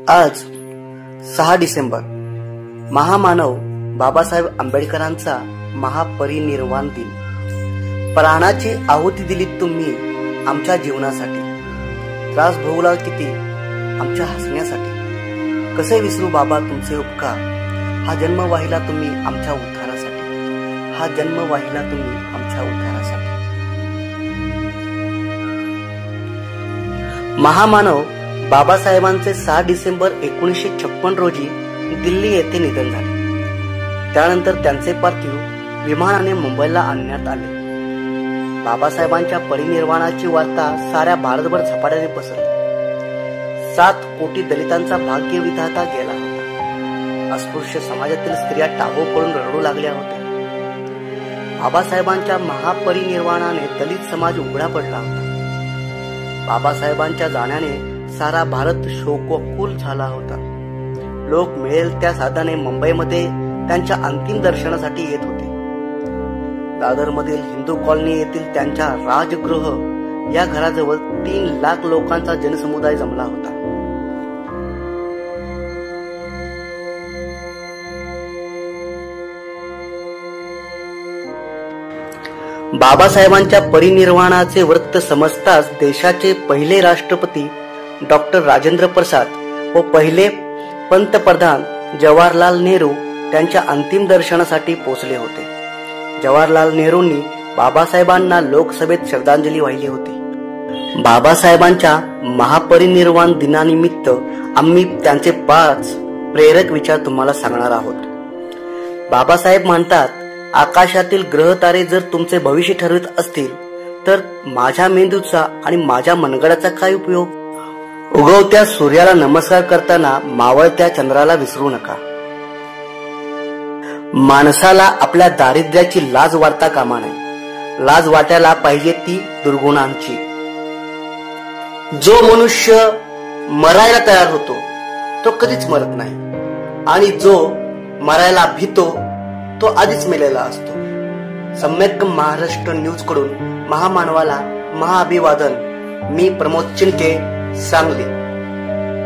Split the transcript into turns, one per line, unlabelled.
आज 6 डिसेंबर महामानव बाबासाहेब आंबेडकरांचा महापरिनिर्वाण दिन। प्राणाची आहुती दिलीत तुम्ही आमच्या जीवनासाठी, त्रास भोगला किती आमच्या हसण्यासाठी। कसे विसरू बाबा तुमचे उपकार, हा जन्म वाहिला तुम्ही आमच्या उद्धारासाठी, हा जन्म वाहिला तुम्ही आमच्या उद्धारासाठी। महामानव बाबासाहेबांचे 6 डिसेंबर 1956 रोजी दिल्ली येथे निधन झाले। त्यानंतर त्यांचे पार्थिव विमानाने मुंबईला आणण्यात आले। बाबासाहेबांच्या परिनिर्वाणाची वार्ता साऱ्या भारतभर झपाट्याने पसरली। 7 कोटी दलितांचा भाग्यविधाता गेला होता। अस्पृश्य समाजातील स्त्रिया टाहो पडून रडू लागल्या होत्या। बाबासाहेबांच्या महापरिनिर्वाणाने दलित समाज उघडा पडला होता। बाबासाहेबांच्या जाण्याने सारा भारत शोककुल झाला होता। लोक मिळेल त्या साधाने मुंबईमध्ये त्यांच्या अंतिम दर्शनासाठी येत होते। दादरमधील हिंदू कॉलनी येथील त्यांच्या राजगृह या घराजवळ 3 लाख लोकांचा जनसमुदाय जमला होता। बाबासाहेबांच्या परिनिर्वाणाचे वृत्त समजताच देशाचे पहिले राष्ट्रपती डॉक्टर राजेंद्र प्रसाद व पहिले पंतप्रधान जवाहरलाल नेहरू त्यांच्या अंतिम दर्शनासाठी पोहोचले होते। जवाहरलाल नेहरूंनी बाबासाहेबांना लोकसभेत श्रद्धांजली वाहिली होती। बाबासाहेबांच्या महापरिनिर्वाण दिनानिमित्त आम्ही त्यांचे 5 प्रेरक विचार तुम्हाला सांगणार आहोत। बाबासाहेब म्हणतात, आकाशातील ग्रह तारे जर तुमचे भविष्य ठरवित असतील तर माझ्या मेंदूचा आणि माझ्या मनगडाचा काय उपयोग। उगवत्या सूर्याला नमस्कार करताना मावळत्या चंद्राला विसरू नका। माणसाला आपल्या दारिद्र्याची लाज वाटता कामा नये, लाज वाटायला पाहिजे ती दुर्गुणांची। जो मनुष्य मरायला तयार होतो तो कधीच मरत नाही, आणि जो मरायला भीतो तो आधीच मेलेला असतो। सम्यक महाराष्ट्र न्यूज कडून महामानवाला महाअभिवादन। मी प्रमोद चिंटे, सांगली।